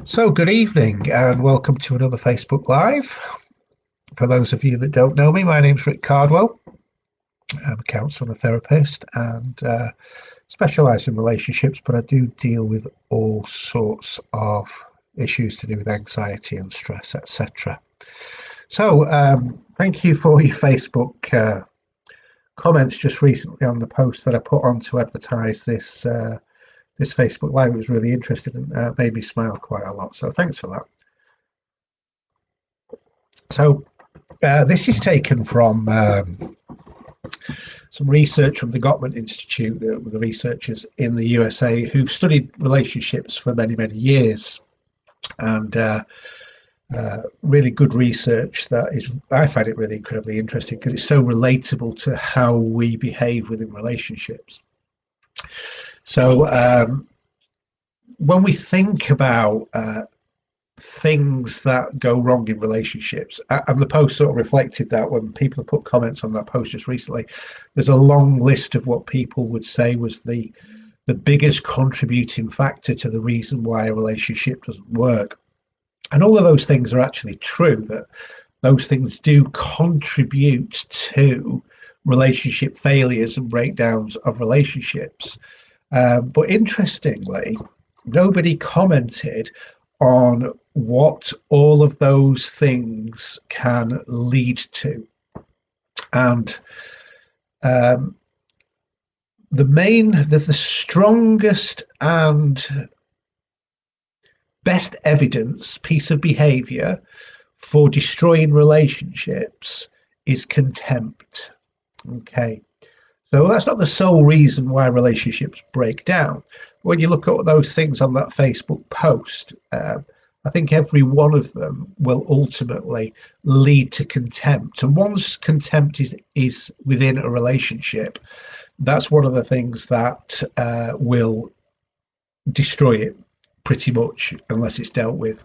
So, good evening and welcome to another Facebook Live. For those of you that don't know me, my name's Rick Cardwell. I'm a counsellor and a therapist and specialise in relationships, but I do deal with all sorts of issues to do with anxiety and stress, etc. So, thank you for your Facebook comments just recently on the post that I put on to advertise this Facebook Live. It was really interesting and made me smile quite a lot. So thanks for that. So this is taken from some research from the Gottman Institute, the researchers in the USA who've studied relationships for many, many years. And really good research I find it really incredibly interesting because it's so relatable to how we behave within relationships. So when we think about things that go wrong in relationships, and the post sort of reflected that when people have put comments on that post just recently, there's a long list of what people would say was the biggest contributing factor to the reason why a relationship doesn't work. And all of those things are actually true, that those things do contribute to relationship failures and breakdowns of relationships. But interestingly, nobody commented on what all of those things can lead to. And the strongest and best evidence piece of behavior for destroying relationships is contempt. Okay. So that's not the sole reason why relationships break down. When you look at those things on that Facebook post, I think every one of them will ultimately lead to contempt. And once contempt is within a relationship, that's one of the things that will destroy it pretty much unless it's dealt with.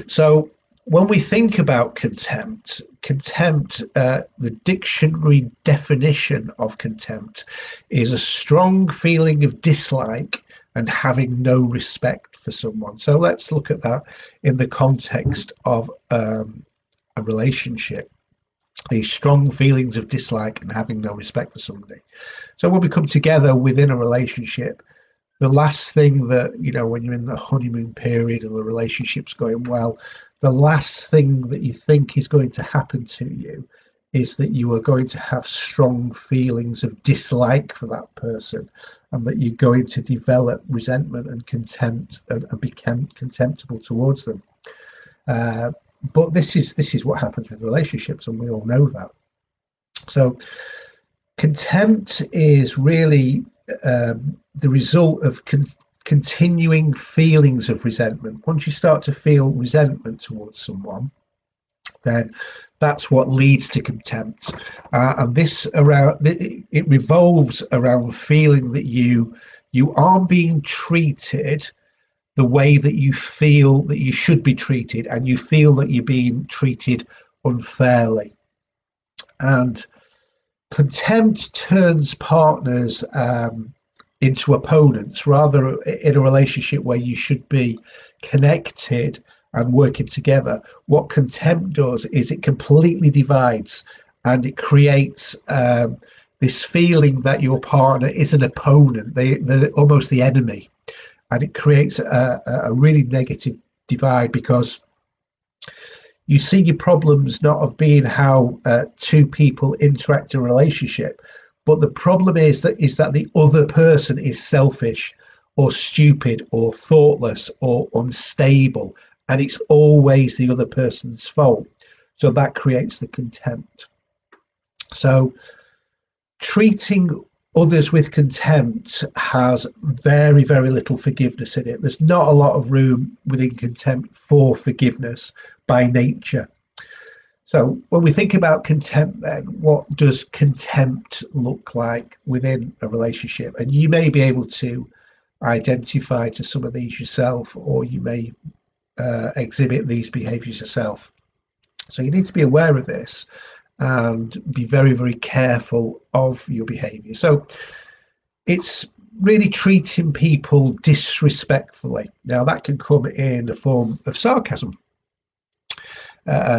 So when we think about contempt, the dictionary definition of contempt is a strong feeling of dislike and having no respect for someone. So let's look at that in the context of a relationship. These strong feelings of dislike and having no respect for somebody. So when we come together within a relationship, the last thing that, when you're in the honeymoon period and the relationship's going well, the last thing that you think is going to happen to you is that you are going to have strong feelings of dislike for that person, and that you're going to develop resentment and contempt and become contemptible towards them. But this is what happens with relationships, and we all know that. So contempt is really the result of continuing feelings of resentment. Once you start to feel resentment towards someone, then that's what leads to contempt. And it revolves around feeling that you aren't being treated the way that you feel that you should be treated, and you feel that you're being treated unfairly. And contempt turns partners into opponents, rather in a relationship where you should be connected and working together. What contempt does is it completely divides, and it creates this feeling that your partner is an opponent. They're almost the enemy, and it creates a really negative divide, because you see your problems not of being how two people interact in a relationship, but the problem is that the other person is selfish or stupid or thoughtless or unstable, and it's always the other person's fault. So that creates the contempt. So treating others with contempt has very, very little forgiveness in it. There's not a lot of room within contempt for forgiveness by nature. So when we think about contempt, then what does contempt look like within a relationship? And you may be able to identify to some of these yourself, or you may exhibit these behaviors yourself. So you need to be aware of this and be very, very careful of your behavior. So it's really treating people disrespectfully. Now, that can come in the form of sarcasm.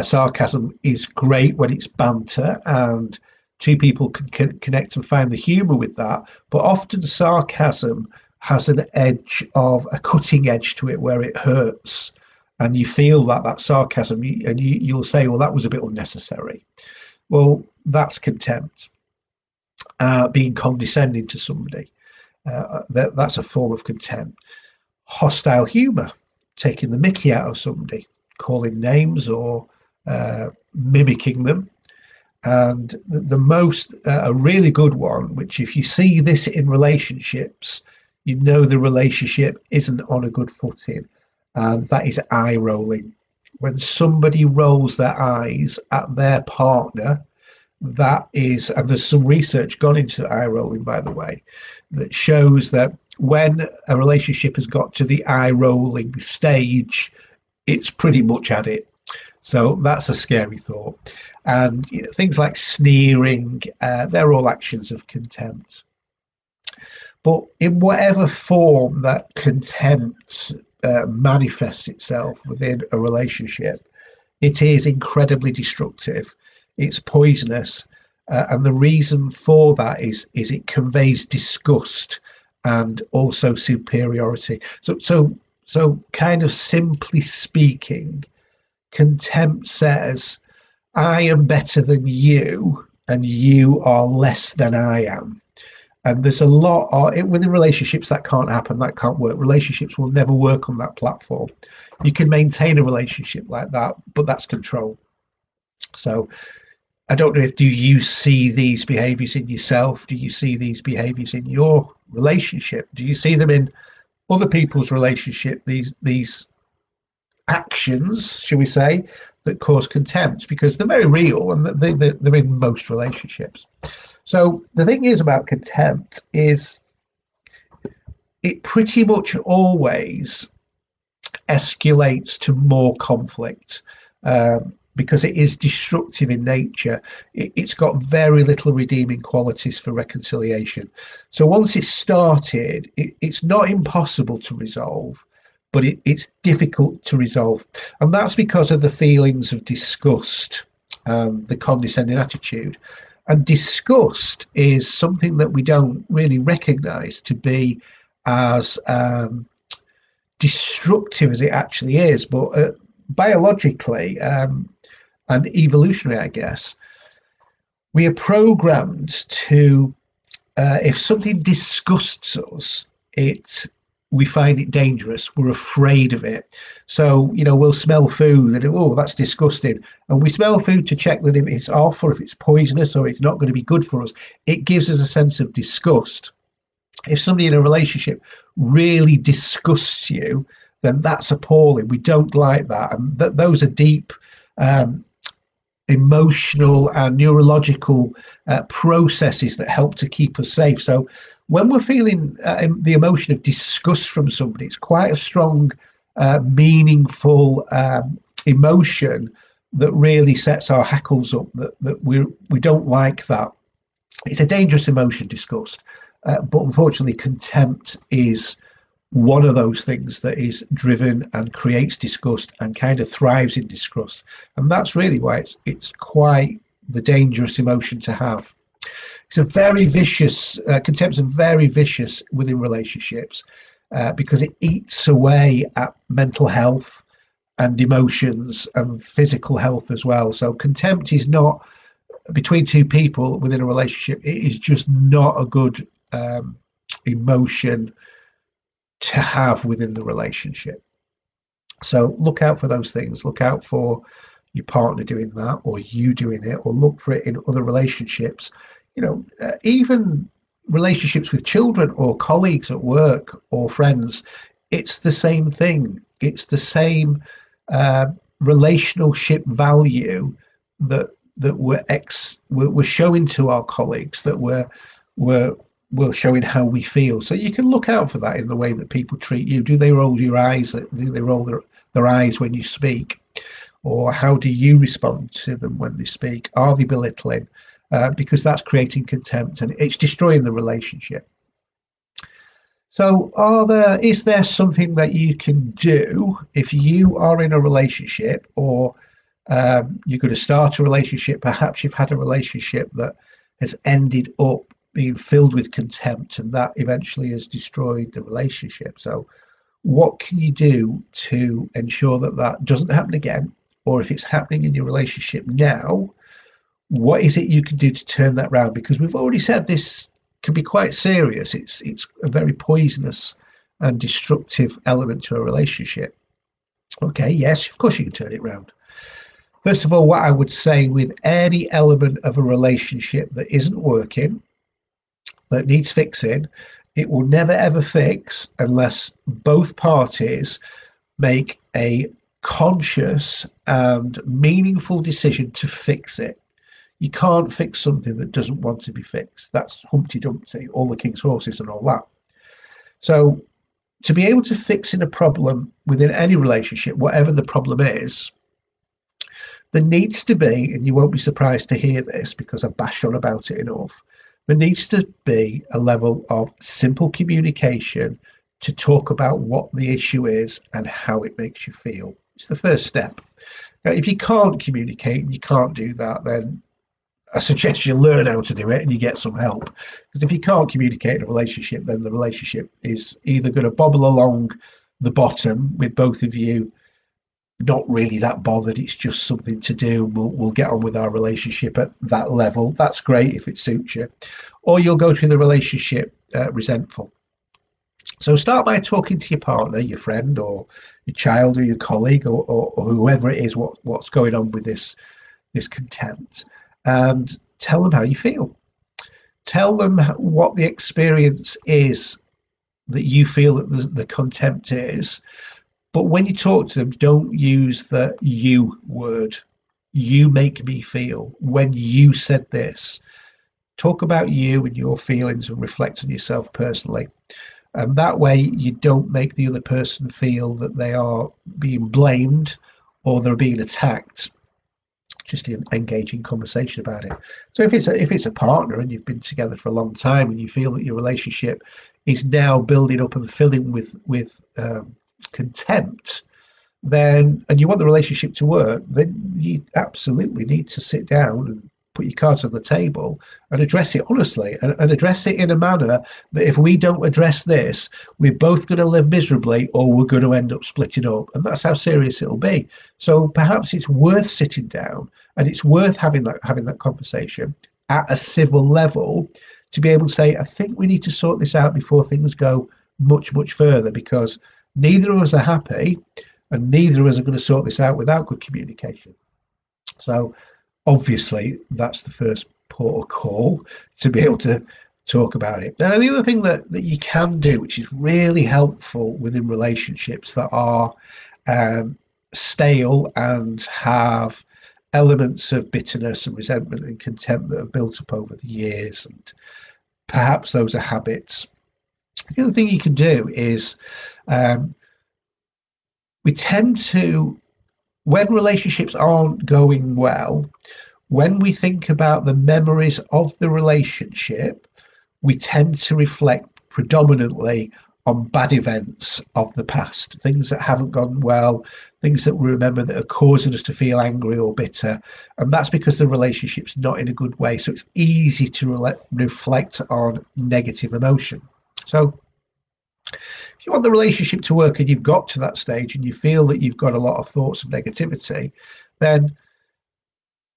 Sarcasm is great when it's banter and two people can connect and find the humor with that, but often sarcasm has an edge of a cutting edge to it where it hurts, and you feel that sarcasm, and you'll say, well, that was a bit unnecessary. Well, that's contempt, being condescending to somebody. That's a form of contempt. Hostile humor, taking the mickey out of somebody, calling names or mimicking them. And the most, a really good one, which if you see this in relationships, you know the relationship isn't on a good footing, and that is eye rolling. When somebody rolls their eyes at their partner, that is, and there's some research gone into eye rolling, by the way, that shows that when a relationship has got to the eye rolling stage, it's pretty much at it. So that's a scary thought. And things like sneering, they're all actions of contempt. But in whatever form that contempt manifests itself within a relationship, it is incredibly destructive. It's poisonous. And the reason for that is it conveys disgust and also superiority. So kind of simply speaking, contempt says, I am better than you and you are less than I am. And there's a lot within relationships that can't happen, that can't work. Relationships will never work on that platform. You can maintain a relationship like that, but that's control. So I don't know, do you see these behaviors in yourself? Do you see these behaviors in your relationship? Do you see them in other people's relationship, these actions, shall we say, that cause contempt? Because they're very real and they're in most relationships. So the thing is about contempt is it pretty much always escalates to more conflict, because it is destructive in nature. It's got very little redeeming qualities for reconciliation. So once it's started, it's not impossible to resolve, but it's difficult to resolve. And that's because of the feelings of disgust, the condescending attitude. And disgust is something that we don't really recognize to be as destructive as it actually is. But biologically and evolutionary, I guess, we are programmed to, if something disgusts us, we find it dangerous. We're afraid of it. So, we'll smell food and, oh, that's disgusting. And we smell food to check that if it's off or if it's poisonous or it's not going to be good for us. It gives us a sense of disgust. If somebody in a relationship really disgusts you, then that's appalling. We don't like that. And those are deep emotional and neurological processes that help to keep us safe. So when we're feeling the emotion of disgust from somebody, it's quite a strong, meaningful emotion that really sets our hackles up, that we don't like that. It's a dangerous emotion, disgust. But unfortunately, contempt is one of those things that is driven and creates disgust and kind of thrives in disgust. And that's really why it's quite the dangerous emotion to have. It's a very vicious, contempt's very vicious within relationships, because it eats away at mental health and emotions and physical health as well. So contempt is not, between two people within a relationship, it is just not a good emotion to have within the relationship. So look out for those things. Look out for your partner doing that, or you doing it, or look for it in other relationships. Even relationships with children or colleagues at work or friends, it's the same thing. It's the same relationship value that we're showing to our colleagues, that we're showing how we feel. So you can look out for that in the way that people treat you. Do they roll your eyes? Do they roll their eyes when you speak? Or how do you respond to them when they speak? Are they belittling? Because that's creating contempt and it's destroying the relationship. So, is there something that you can do if you are in a relationship, or you're going to start a relationship? Perhaps you've had a relationship that has ended up being filled with contempt, and that eventually has destroyed the relationship. So, what can you do to ensure that that doesn't happen again? Or if it's happening in your relationship now, what is it you can do to turn that round? Because we've already said this can be quite serious. It's a very poisonous and destructive element to a relationship. Okay, yes, of course you can turn it round. First of all, what I would say with any element of a relationship that isn't working, that needs fixing, it will never ever fix unless both parties make a conscious and meaningful decision to fix it. You can't fix something that doesn't want to be fixed. That's Humpty Dumpty, all the king's horses and all that. So to be able to fix in a problem within any relationship, whatever the problem is, there needs to be, and you won't be surprised to hear this because I bash on about it enough, there needs to be a level of simple communication to talk about what the issue is and how it makes you feel. It's the first step. Now, if you can't communicate and you can't do that, then I suggest you learn how to do it and you get some help. Because if you can't communicate in a relationship, then the relationship is either going to bobble along the bottom with both of you not really that bothered. It's just something to do. We'll get on with our relationship at that level. That's great if it suits you. Or you'll go through the relationship resentful. So start by talking to your partner, your friend, or your child, or your colleague, or whoever it is, what's going on with this contempt, and tell them how you feel. Tell them what the experience is that you feel that the contempt is. But when you talk to them, don't use the you word. You make me feel when you said this. Talk about you and your feelings and reflect on yourself personally. And that way you don't make the other person feel that they are being blamed or they're being attacked. Just engage in conversation about it. So if it's a partner and you've been together for a long time and you feel that your relationship is now building up and filling with contempt, then and you want the relationship to work, then you absolutely need to sit down and put your cards on the table and address it honestly, and address it in a manner that if we don't address this, we're both going to live miserably or we're going to end up splitting up. And that's how serious it'll be. So perhaps it's worth sitting down and it's worth having that conversation at a civil level to be able to say, I think we need to sort this out before things go much further, because neither of us are happy and neither of us are going to sort this out without good communication. So obviously that's the first port of call, to be able to talk about it. Now, the other thing that you can do, which is really helpful within relationships that are stale and have elements of bitterness and resentment and contempt that have built up over the years, and perhaps those are habits. The other thing you can do is we tend to, when relationships aren't going well, when we think about the memories of the relationship, we tend to reflect predominantly on bad events of the past, things that haven't gone well, things that we remember that are causing us to feel angry or bitter. And that's because the relationship's not in a good way. So it's easy to reflect on negative emotion. So if you want the relationship to work and you've got to that stage and you feel that you've got a lot of thoughts of negativity, then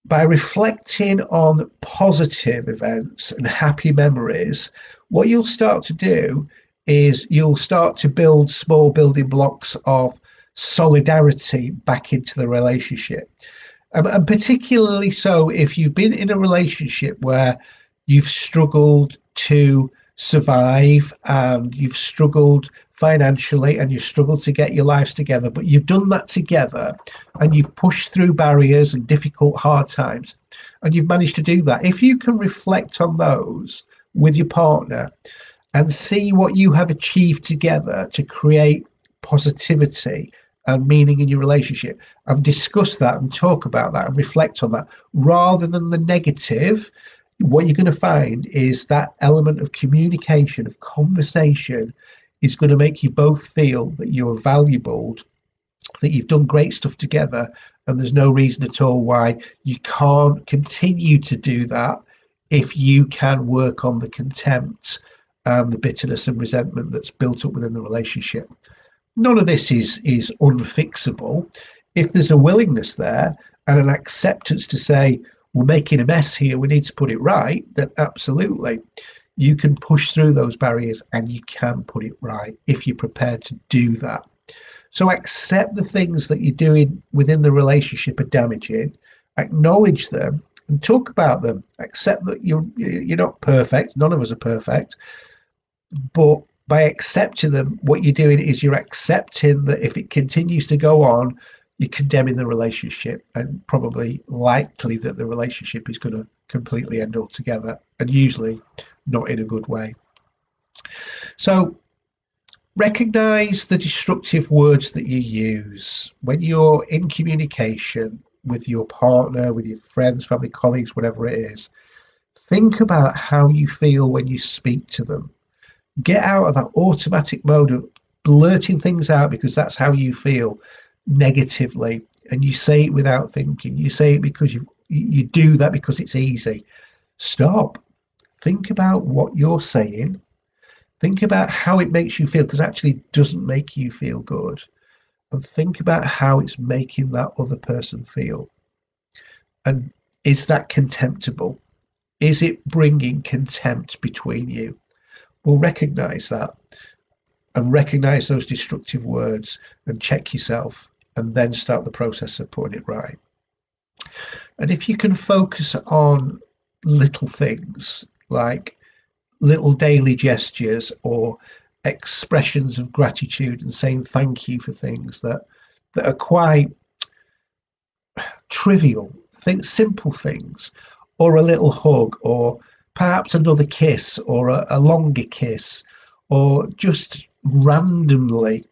by reflecting on positive events and happy memories, what you'll start to do is you'll start to build small building blocks of solidarity back into the relationship. And particularly so if you've been in a relationship where you've struggled to survive and you've struggled financially and you've struggled to get your lives together, but you've done that together and you've pushed through barriers and difficult, hard times, and you've managed to do that. If you can reflect on those with your partner and see what you have achieved together to create positivity and meaning in your relationship, and discuss that and talk about that and reflect on that rather than the negative, what you're going to find is that element of communication, of conversation, is going to make you both feel that you are valuable, that you've done great stuff together, and there's no reason at all why you can't continue to do that if you can work on the contempt and the bitterness and resentment that's built up within the relationship. None of this is unfixable. If there's a willingness there and an acceptance to say, we're making a mess here, we need to put it right, then absolutely. You can push through those barriers and you can put it right if you're prepared to do that. So accept the things that you're doing within the relationship are damaging, acknowledge them and talk about them. Accept that you're not perfect. None of us are perfect. But by accepting them, what you're doing is you're accepting that if it continues to go on, you're condemning the relationship, and probably likely that the relationship is going to completely end altogether, and usually not in a good way. So recognize the destructive words that you use when you're in communication with your partner, with your friends, family, colleagues, whatever it is. Think about how you feel when you speak to them. Get out of that automatic mode of blurting things out because that's how you feel negatively, and you say it without thinking. You say it because you do that because it's easy. Stop. Think about what you're saying. Think about how it makes you feel, because actually it doesn't make you feel good. And think about how it's making that other person feel. And is that contemptible? Is it bringing contempt between you? Well, recognize that and recognize those destructive words and check yourself, and then start the process of putting it right. And if you can focus on little things like little daily gestures or expressions of gratitude and saying thank you for things that are quite trivial, simple things, or a little hug, or perhaps another kiss, or a longer kiss, or just randomly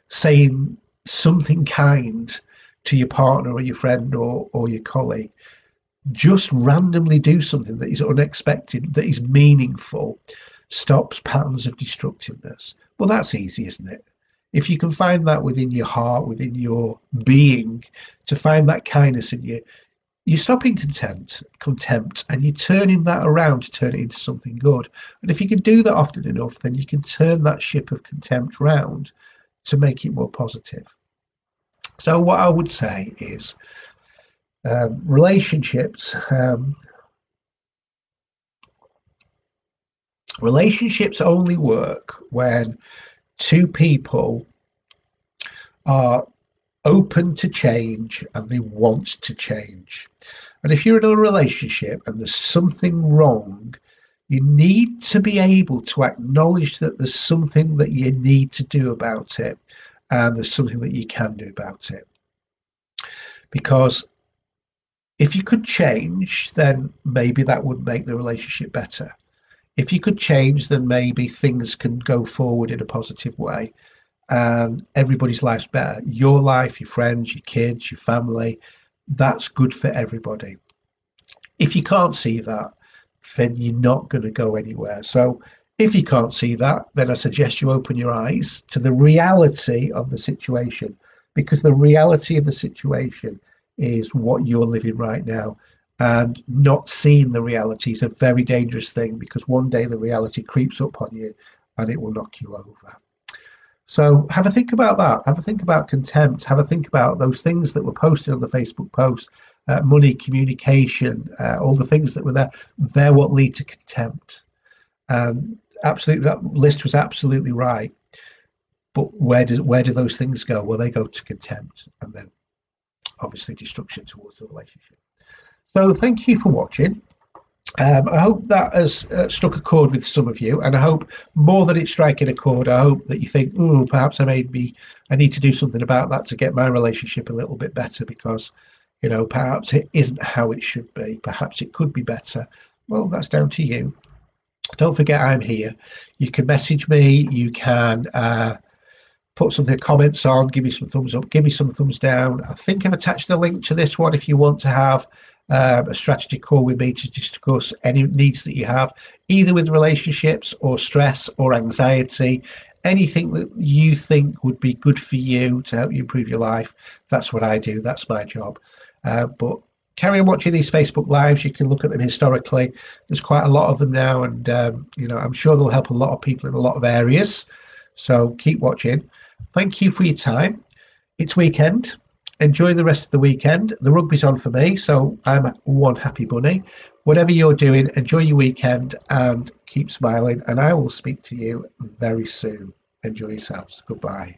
saying something kind to your partner or your friend or your colleague. Just randomly do something that is unexpected, that is meaningful, stops patterns of destructiveness. Well, that's easy, isn't it? If you can find that within your heart, within your being, to find that kindness in you, you're stopping contempt, and you're turning that around to turn it into something good. And if you can do that often enough, then you can turn that ship of contempt round to make it more positive. So what I would say is relationships only work when two people are open to change and they want to change. And if you're in a relationship and there's something wrong, you need to be able to acknowledge that there's something that you need to do about it, and there's something that you can do about it. Because if you could change, then maybe that would make the relationship better. If you could change, then maybe things can go forward in a positive way, and everybody's life's better. Your life, your friends, your kids, your family, that's good for everybody. If you can't see that, then you're not going to go anywhere. So if you can't see that, then I suggest you open your eyes to the reality of the situation, because the reality of the situation is what you're living right now. And not seeing the reality is a very dangerous thing, because one day the reality creeps up on you and it will knock you over. So have a think about that. Have a think about contempt. Have a think about those things that were posted on the Facebook post, money, communication, all the things that were there. They're what lead to contempt. Absolutely, that list was absolutely right. But where do those things go? Well, they go to contempt, and then obviously destruction towards the relationship. So thank you for watching. I hope that has struck a chord with some of you, and I hope more than it's striking a chord, I hope that you think, oh, perhaps I need to do something about that to get my relationship a little bit better, because, you know, perhaps it isn't how it should be. Perhaps it could be better. Well, that's down to you. Don't forget, I'm here. You can message me. You can put some comments on, give me some thumbs up, give me some thumbs down. I think I've attached a link to this one if you want to have a strategy call with me to discuss any needs that you have, either with relationships or stress or anxiety, anything that you think would be good for you to help you improve your life. That's what I do. That's my job. But carry on watching these Facebook Lives. You can look at them historically. There's quite a lot of them now, and I'm sure they'll help a lot of people in a lot of areas. So keep watching. Thank you for your time. It's weekend. Enjoy the rest of the weekend. The rugby's on for me, so I'm one happy bunny. Whatever you're doing, enjoy your weekend and keep smiling. And I will speak to you very soon. Enjoy yourselves. Goodbye.